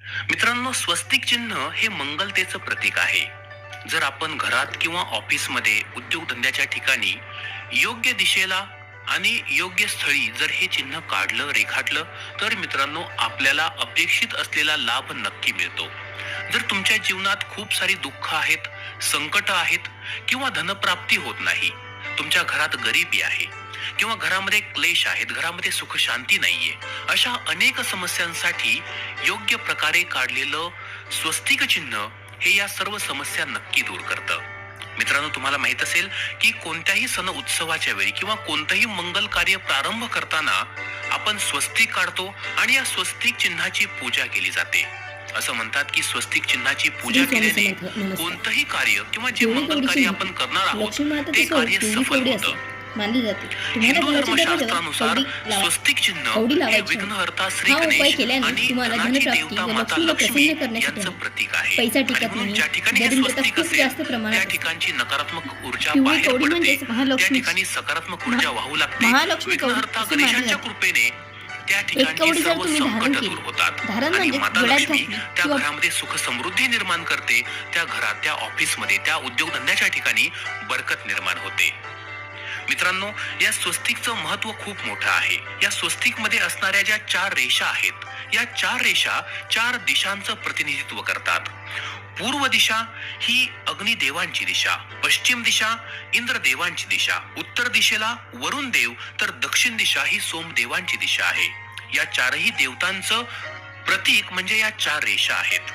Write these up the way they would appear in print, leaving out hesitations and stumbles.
मित्रांनो, स्वस्तिक चिन्ह हे मंगलतेचं प्रतीक आहे. जर आपण घरात किंवा ऑफिसमध्ये, उद्योगधंद्याच्या ठिकाणी योग्य दिशेला आणि योग्य स्थळी जर हे चिन्ह काढलं, रेखाटलं, तर मित्रांनो आपल्याला अपेक्षित असलेला लाभ नक्की मिळतो. जर तुमच्या जीवनात खूप सारी दुःख आहेत, संकट आहेत किंवा धनप्राप्ती होत नाही, तुमच्या घरात गरिबी आहे किंवा घरामध्ये क्लेश आहेत, घरामध्ये सुख शांती नाहीये, अशा अनेक समस्यांसाठी योग्य प्रकारे काढलेलं स्वस्तिक चिन्ह हे या सर्व समस्या नक्की दूर करतं. मित्रांनो, तुम्हाला माहित असेल की कोणत्याही सण उत्सवाच्या वेळी किंवा कोणतंही मंगल कार्य प्रारंभ करताना आपण स्वस्तिक काढतो आणि या स्वस्तिक चिन्हाची पूजा केली जाते. असं म्हणतात की स्वस्तिक चिन्हाची पूजा श्री स्वामी केल्याने समर्थ. नमस्कार. कोणतंही कार्य किंवा जे पिवळी मंगल कवडी कार्य चिन्ह आपण करणार आहोत लक्ष्मी मातेचं ते स्वरूप कार्य पिवळी सफल कवडी होतं. असे मानली जाते. तुम्हाला हिंदू घराच्या दरवाजावर धर्मशास्त्रानुसार स्वस्तिक चिन्ह कवडी हे लावायची. विघ्नहर्ता श्री हा उपाय गणेश केल्याने आणि तुम्हाला धनाची धनप्राप्ती देवता व माता लक्ष्मीला लक्ष्मी प्रसन्न करण्यासाठी यांचं आहे. प्रतीक आहे. पैसा आणि टिकत म्हणून नाही. ज्या ठिकाणी हे दरिद्रता स्वस्तिक खूप असेल जास्त प्रमाणात त्या असते. ठिकाणची नकारात्मक ऊर्जा पिवळी बाहेर कवडी पडते. म्हणजेच त्या महालक्ष्मी. ठिकाणी सकारात्मक ऊर्जा वाहू लागते. महालक्ष्मी कवडी विघ्नहर्ता असे मानले गणेशांच्या जाते. कृपेने त्या एक ठिकाणची कवडी जर सर्व तुम्ही धारण संकट केली, दूर होतात धारण आणि म्हणजे माता गळ्यात लक्ष्मी घातली त्या किंवा घरामध्ये सुख समृद्धी निर्माण करते. त्या घरात, त्या ऑफिसमध्ये, त्या उद्योगधंद्याच्या ठिकाणी बरकत निर्माण होते. मित्रांनो, या स्वस्तिकचं महत्व खूप मोठं आहे. या स्वस्तिकमध्ये असणाऱ्या ज्या 4 रेषा आहेत, या 4 रेषा 4 दिशांचं प्रतिनिधित्व करतात. पूर्व दिशा ही अग्निदेवांची दिशा, पश्चिम दिशा इंद्रदेवांची दिशा, उत्तर दिशेला वरुण देव, तर दक्षिण दिशा ही सोमदेवांची दिशा आहे. या चारही देवतांचं प्रतीक म्हणजे या 4 रेषा आहेत.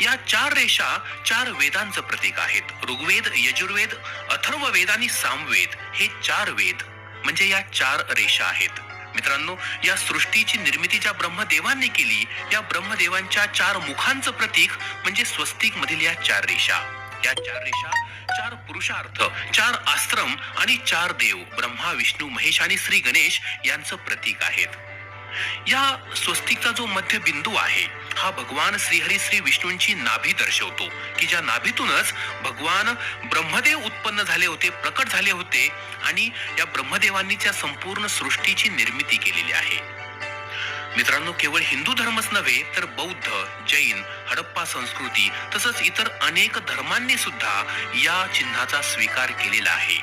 या 4 रेषा 4 वेदांचं प्रतीक आहेत. ऋग्वेद, यजुर्वेद, अथर्ववेद आणि सामवेद हे 4 वेद म्हणजे या 4 रेषा आहेत. मित्रांनो, या सृष्टीची निर्मिती ज्या ब्रह्मदेवांनी केली, या ब्रह्मदेवांच्या 4 मुखांचं प्रतीक म्हणजे स्वस्तिक मधील या 4 रेषा. या 4 रेषा 4 पुरुषार्थ, 4 आश्रम आणि 4 देव ब्रह्मा, विष्णू, महेश आणि श्री गणेश यांचं प्रतीक आहेत. या स्वस्तिकचा जो मध्य बिंदू आहे, हा भगवान श्रीहरी श्री विष्णूंची नाभी दर्शवतो की ज्या नाभीतूनच भगवान ब्रह्मदेव उत्पन्न झाले होते, प्रकट झाले होते आणि या ब्रह्मदेवांनी त्या संपूर्ण सृष्टीची निर्मिती केलेली आहे. मित्रांनो, केवळ हिंदू धर्मच नव्हे तर बौद्ध, जैन, हडप्पा संस्कृती तसंच इतर अनेक धर्मांनी सुद्धा या चिन्हाचा स्वीकार केलेला आहे.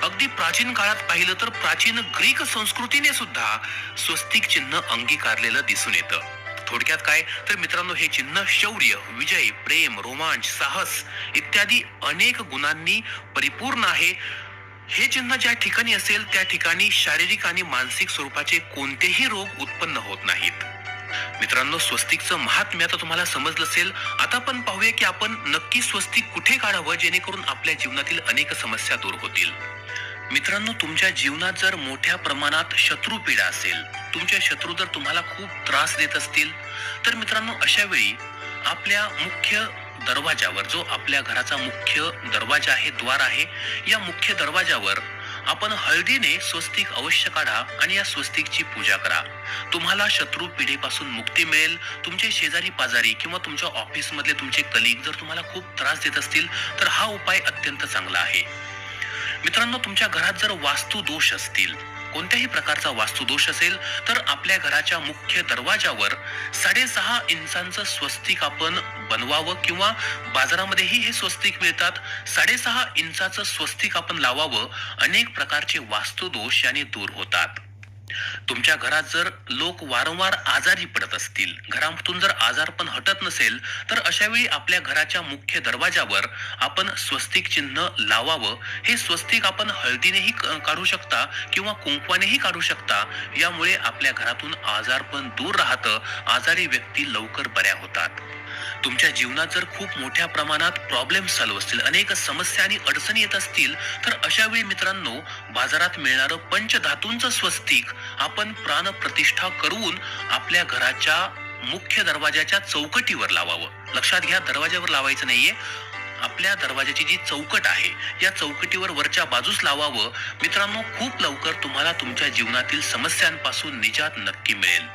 अगदी प्राचीन काळात पाहिलं तर प्राचीन ग्रीक संस्कृतीने सुद्धा स्वस्तिक चिन्ह अंगीकारलेलं दिसून येतं. थोडक्यात काय तर मित्रांनो, हे चिन्ह शौर्य, विजय, प्रेम, रोमांच, साहस इत्यादी अनेक गुणांनी परिपूर्ण आहे. हे चिन्ह ज्या ठिकाणी असेल त्या ठिकाणी शारीरिक आणि मानसिक स्वरूपाचे कोणतेही रोग उत्पन्न होत नाहीत. मित्रांनो, स्वस्तिकचं महात्म्य आता तुम्हाला समजलं असेल. आता आपण पाहूया की आपण नक्की स्वस्तिक कुठे काढावं जेणेकरून आपल्या जीवनातील अनेक समस्या दूर होतील. मित्रांनो, तुमच्या जीवनात जर मोठ्या प्रमाणात शत्रू पीडा असेल, तुमचे शत्रू जर तुम्हाला खूप त्रास देत असतील, तर मित्रांनो अशा वेळी आपल्या मुख्य दरवाजावर, जो आपल्या घराचा मुख्य दरवाजा आहे, द्वार आहे, या मुख्य दरवाजावर आपण हळदीने स्वस्तिक अवश्य काढा आणि या स्वस्तिकची पूजा करा. तुम्हाला शत्रू पीडेपासून मुक्ती मिळेल. तुमचे शेजारी पाजारी किंवा तुमच्या ऑफिस मधले तुमचे कलिग जर तुम्हाला खूप त्रास देत असतील तर हा उपाय अत्यंत चांगला आहे. मित्रांनो, तुमच्या घरात जर वास्तू दोष असतील, कोणत्याही प्रकारचा वास्तू दोष असेल, तर आपल्या घराच्या मुख्य दरवाजावर 6.5 इंचांचं स्वस्तिक आपण बनवावं किंवा बाजारामध्येही हे स्वस्तिक मिळतात. 6.5 इंचाचं स्वस्तिक आपण लावावं. अनेक प्रकारचे वास्तू दोष याने दूर होतात. तुमच्या घरात जर लोक वारंवार आजारी पडत असतील, घरातून जर आजारपण हटत नसेल, तर अशा वेळी आपल्या घराच्या मुख्य दरवाजावर आपण स्वस्तिक चिन्ह लावावं. हे स्वस्तिक आपण हळदीनेही काढू शकता किंवा कुंकवानेही काढू शकता. यामुळे आपल्या घरातून आजारपण दूर राहतं. आजारी व्यक्ती लवकर बऱ्या होतात. तुमच्या जीवनात जर खूप मोठ्या प्रमाणात प्रॉब्लेम चालू असतील, अनेक समस्या आणि अडचणी येत असतील, तर अशा वेळी मित्रांनो बाजारात मिळणारं पंचधातूंचं स्वस्तिक आपण प्राणप्रतिष्ठा करून आपल्या घराच्या मुख्य दरवाजाच्या चौकटीवर लावावं. लक्षात घ्या, दरवाजावर लावायचं नाहीये. आपल्या दरवाजाची जी चौकट आहे या चौकटीवर वरच्या बाजूस लावावं. मित्रांनो, खूप लवकर तुम्हाला तुमच्या जीवनातील समस्यांपासून निजात नक्की मिळेल.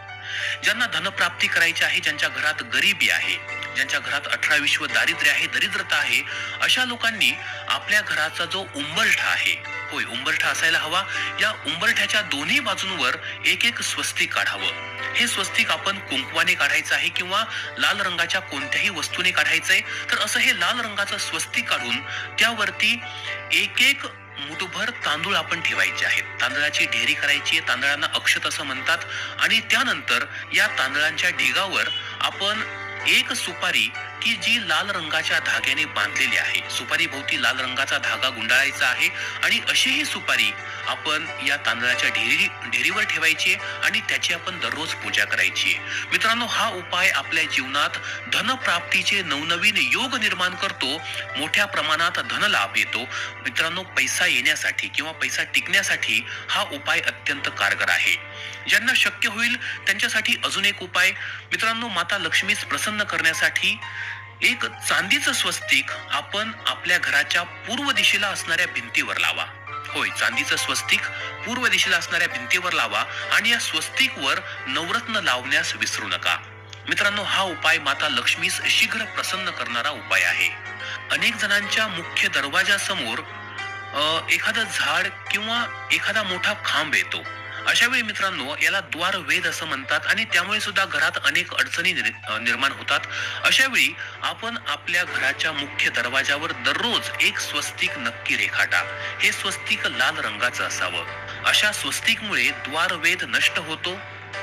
ज्यांना धनप्राप्ती करायची आहे, ज्यांच्या घरात गरिबी आहे, ज्यांच्या घरात 18-20 दारिद्र्य आहे, दरिद्रता आहे, अशा लोकांनी आपल्या घराचा जो उंबरठा आहे, होय उंबरठा असायला हवा, या उंबरठ्याच्या दोन्ही बाजूंवर एक एक स्वस्तिक काढावं. हे स्वस्तिक आपण कुंकवाने काढायचं आहे किंवा लाल रंगाच्या कोणत्याही वस्तूने काढायचं आहे. तर असं हे लाल रंगाचं स्वस्तिक काढून त्यावरती एक एक मुठभर तांदूळ आपण ठेवायचे आहेत. तांदळाची ढेरी करायची आहे, तांदळांना अक्षत असं म्हणतात. आणि त्यानंतर या तांदळांच्या ढिगावर आपण एक सुपारी की जी लाल रंगाच्या धाग्याने बांधलेली आहे, सुपारी भोवती लाल रंगाचा धागा गुंडाळायचा आहे आणि अशी ही सुपारी आपण या तांदळाच्या ढेरीवर ठेवायची आणि त्याची आपण दररोज पूजा करायची. मित्रांनो, हा उपाय आपल्या जीवनात धनप्राप्तीचे नवनवीन योग निर्माण करतो. मोठ्या प्रमाणात धनलाभ येतो. मित्रांनो, पैसा येण्यासाठी किंवा पैसा टिकण्यासाठी हा उपाय अत्यंत कारगर आहे. ज्यांना शक्य होईल त्यांच्यासाठी अजून एक उपाय मित्रांनो, माता लक्ष्मीस प्रसन्न करण्यासाठी एक चांदीचं स्वस्तिक आपण आपल्या घराच्या पूर्व दिशेला असणाऱ्या भिंतीवर लावा. होय, चांदीचं स्वस्तिक पूर्व दिशेला असणाऱ्या भिंतीवर लावा आणि या स्वस्तिकवर नवरत्न लावण्यास विसरू नका. मित्रांनो, हा उपाय माता लक्ष्मीस शीघ्र प्रसन्न करणारा उपाय आहे. अनेक जणांच्या मुख्य दरवाजासमोर एखादं झाड किंवा एखादा मोठा खांब येतो. अशा वेळी मित्रांनो, याला द्वार वेद असं म्हणतात आणि त्यामुळे सुद्धा घरात अनेक अडचणी निर्माण होतात. अशा वेळी आपण आपल्या घराच्या मुख्य दरवाजावर दररोज एक स्वस्तिक नक्की रेखाटा. हे स्वस्तिक लाल रंगाचं असावं. अशा स्वस्तिकमुळे द्वारवेद नष्ट होतो,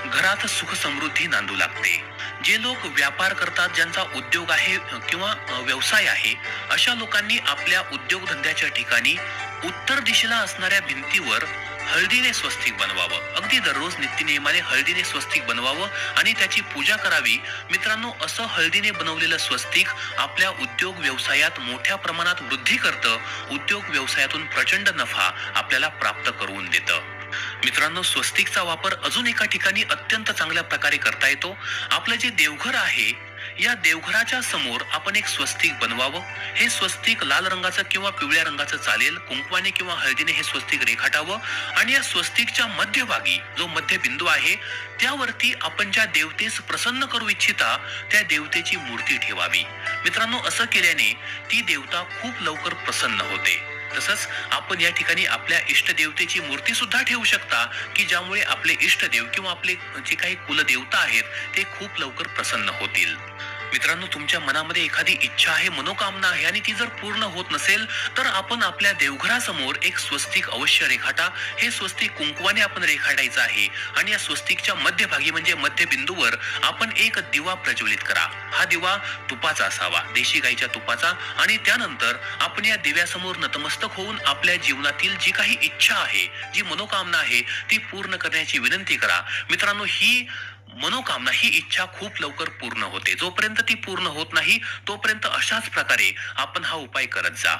घरात सुख समृद्धी नांदू लागते. जे लोक व्यापार करतात, ज्यांचा उद्योग आहे किंवा व्यवसाय आहे, अशा लोकांनी आपल्या उद्योगधंद्याच्या ठिकाणी उत्तर दिशेला असणाऱ्या भिंतीवर हळदीने स्वस्तिक बनवावं. अगदी दररोज नित्यनियमाने हळदीने स्वस्तिक बनवावं आणि त्याची पूजा करावी. मित्रांनो, असं हळदीने बनवलेलं स्वस्तिक आपल्या उद्योग व्यवसायात मोठ्या प्रमाणात वृद्धी करतं. उद्योग व्यवसायातून प्रचंड नफा आपल्याला प्राप्त करून देतं. मित्रांनो, स्वस्तिकचा वापर अजून एका ठिकाणी अत्यंत चांगल्या प्रकारे करता येतो. आपलं जे देवघर आहे, या देवघराच्या समोर आपण एक स्वस्तिक बनवावं. हे स्वस्तिक लाल रंगाचं किंवा पिवळ्या रंगाचं चालेल. कुंकवाने किंवा हळदीने हे स्वस्तिक रेखाटावं आणि या स्वस्तिकच्या मध्यभागी जो मध्यबिंदू आहे त्यावरती आपण ज्या देवतेस प्रसन्न करू इच्छिता त्या देवतेची मूर्ती ठेवावी. मित्रांनो, असं केल्याने ती देवता खूप लवकर प्रसन्न होते. तसंच आपण या ठिकाणी आपल्या इष्टदेवतेची मूर्ती सुद्धा ठेवू शकता की ज्यामुळे आपले इष्टदेव किंवा आपले जे काही कुलदेवता आहेत ते खूप लवकर प्रसन्न होतील. मित्रांनो, तुमच्या मनामध्ये एखादी इच्छा आहे, मनोकामना आहे आणि ती जर पूर्ण होत नसेल तर आपण आपल्या देवघरासमोर एक स्वस्तिक अवश्य रेखाटा. हे स्वस्तिक कुंकवाने आपण रेखाटायचं आहे आणि या स्वस्तिकच्या मध्यभागी म्हणजे मध्यबिंदूवर आपण एक दिवा प्रज्वलित करा. हा दिवा तुपाचा असावा, देशी गाईच्या तुपाचा. आणि त्यानंतर आपण या दिव्यासमोर नतमस्तक होऊन आपल्या जीवनातील जी काही इच्छा आहे, जी मनोकामना आहे ती पूर्ण करण्याची विनंती करा. मित्रांनो, ही मनोकामना, ही इच्छा खूप लवकर पूर्ण होते. जोपर्यंत ती पूर्ण होत नाही तोपर्यंत अशाच प्रकारे आपण हा उपाय करत जा.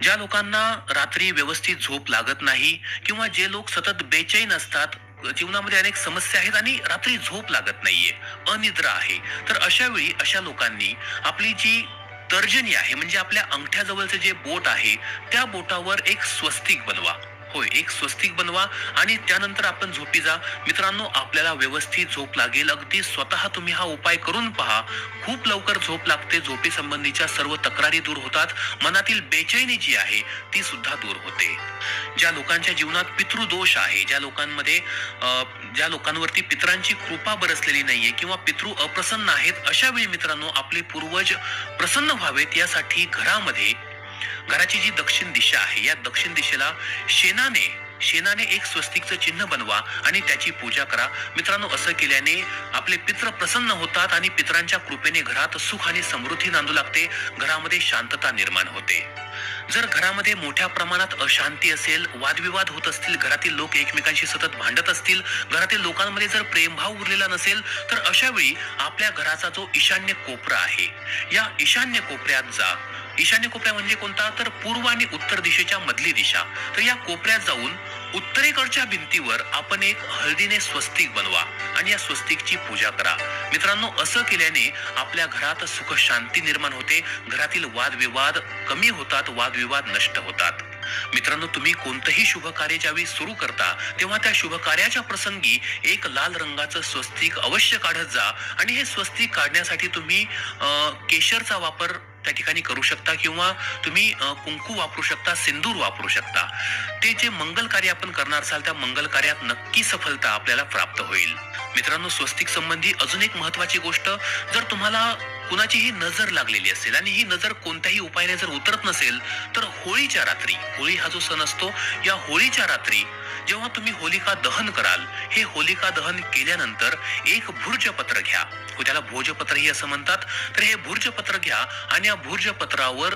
ज्या लोकांना रात्री व्यवस्थित झोप लागत नाही किंवा जे लोक सतत बेचैन असतात, जीवनामध्ये अनेक समस्या आहेत आणि रात्री झोप लागत नाहीये, अनिद्रा आहे, तर अशा वेळी अशा लोकांनी आपली जी तर्जनी आहे म्हणजे आपल्या अंगठ्याजवळचं जे बोट आहे त्या बोटावर एक स्वस्तिक बनवा. होय, एक स्वस्तिक बनवा आणि त्यानंतर आपण झोपी जा. मित्रांनो, आपल्याला व्यवस्थित झोप लागेल. अगदी स्वतः तुम्ही हा उपाय करून पहा. खूप लवकर झोप लागते. झोपी संबंधीच्या सर्व तक्रारी दूर होतात. मनातील बेचैनी जी आहे ती सुद्धा दूर होते. ज्या लोकांच्या जीवनात पितृदोष आहे, ज्या लोकांवरती पितरांची कृपा बरसलेली नाहीये किंवा पितृ अप्रसन्न आहेत, अशा वेळी मित्रांनो आपले पूर्वज प्रसन्न व्हावेत यासाठी घराची जी दक्षिण दिशा आहे या दक्षिण दिशेला शेणाने एक स्वस्तिकचं चिन्ह बनवा आणि त्याची पूजा करा. मित्रांनो, असं केल्याने आपले पित्र प्रसन्न होतात आणि पितरांच्या कृपेने घरात सुख आणि समृद्धी नांदू लागते. घरामध्ये शांतता निर्माण होते. जर घरामध्ये मोठ्या प्रमाणात अशांती असेल, वादविवाद होत असतील, घरातील लोक एकमेकांशी सतत भांडत असतील, घरातील लोकांमध्ये जर प्रेमभाव उरलेला नसेल तर अशा वेळी आपल्या घराचा जो ईशान्य कोपरा आहे या ईशान्य कोपऱ्यात जा. ईशान्य कोपऱ्या म्हणजे कोणता, तर पूर्व आणि उत्तर दिशेच्या मधली दिशा. तर या कोपऱ्यात जाऊन उत्तरेकडच्या भिंतीवर आपण एक हळदीने स्वस्तिक बनवा आणि या स्वस्तिकची पूजा करा. मित्रांनो, असं केल्याने आपल्या घरात सुख शांती निर्माण होते. घरातील वादविवाद कमी होतात, वादविवाद नष्ट होतात. मित्रांनो, तुम्ही कोणतंही शुभ कार्य ज्यावेळी सुरू करता तेव्हा त्या शुभ कार्याच्या प्रसंगी एक लाल रंगाचं स्वस्तिक अवश्य काढत जा आणि हे स्वस्तिक काढण्यासाठी तुम्ही केशरचा वापर त्या ठिकाणी करू शकता किंवा तुम्ही कुंकू वापरू शकता, सिंदूर वापरू शकता. ते जे मंगल कार्य आपण करणार असाल त्या मंगल कार्यात नक्की सफलता आपल्याला प्राप्त होईल. मित्रांनो, स्वस्तिक संबंधी अजून एक महत्वाची गोष्ट, जर तुम्हाला कुणाचीही नजर लागलेली असेल आणि ही नजर कोणत्याही उपायाने जर उतरत नसेल, तर होळीच्या रात्री, होळी हा जो सण असतो, या होळीच्या रात्री जेव्हा तुम्ही होलिका दहन कराल, हे होलिका दहन केल्यानंतर एक भुर्जपत्र घ्या. त्याला भोजपत्रही असं म्हणतात. तर हे भुर्जपत्र घ्या आणि या भुर्जपत्रावर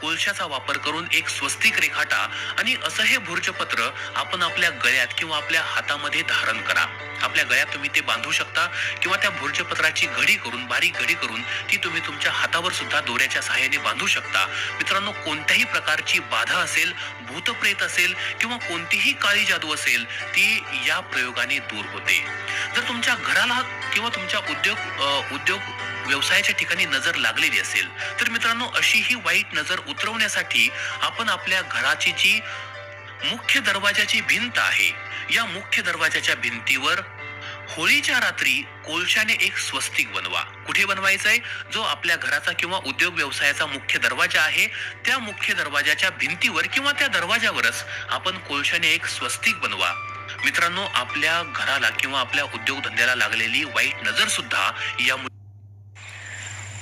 कोळशाचा वापर करून एक स्वस्तिक रेखाटा आणि असं हे भुर्जपत्र आपण आपल्या गळ्यात किंवा आपल्या हातामध्ये धारण करा. आपल्या गळ्यात तुम्ही ते बांधू शकता किंवा त्या भुर्जपत्राची घडी करून, बारीक घडी करून ती तुम्ही तुमच्या हातावर सुद्धा दोऱ्याच्या सहाय्याने बांधू शकता. मित्रांनो, कोणत्याही प्रकारची बाधा असेल, भूतप्रेत असेल किंवा कोणतीही काळी जादू असेल, ती या प्रयोगाने दूर होते. जर तुमच्या घराला किंवा तुमच्या उद्योग व्यवसायाच्या ठिकाणी नजर लागलेली असेल, तर मित्रांनो, अशी ही वाईट नजर उतरवण्यासाठी आपण आपल्या घराची जी मुख्य दरवाजाची भिंत आहे, या मुख्य दरवाजाच्या भिंतीवर होळीच्या रात्री कोळशाने एक स्वस्तिक बनवा. कुठे बनवायचंय? जो आपल्या घराचा किंवा उद्योग व्यवसायाचा मुख्य दरवाजा आहे, त्या मुख्य दरवाजाच्या भिंतीवर किंवा त्या दरवाजावरच आपण कोळशाने एक स्वस्तिक बनवा. मित्रांनो, आपल्या घराला किंवा आपल्या उद्योगधंद्याला लागलेली वाईट नजर सुद्धा या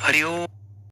हरिओम.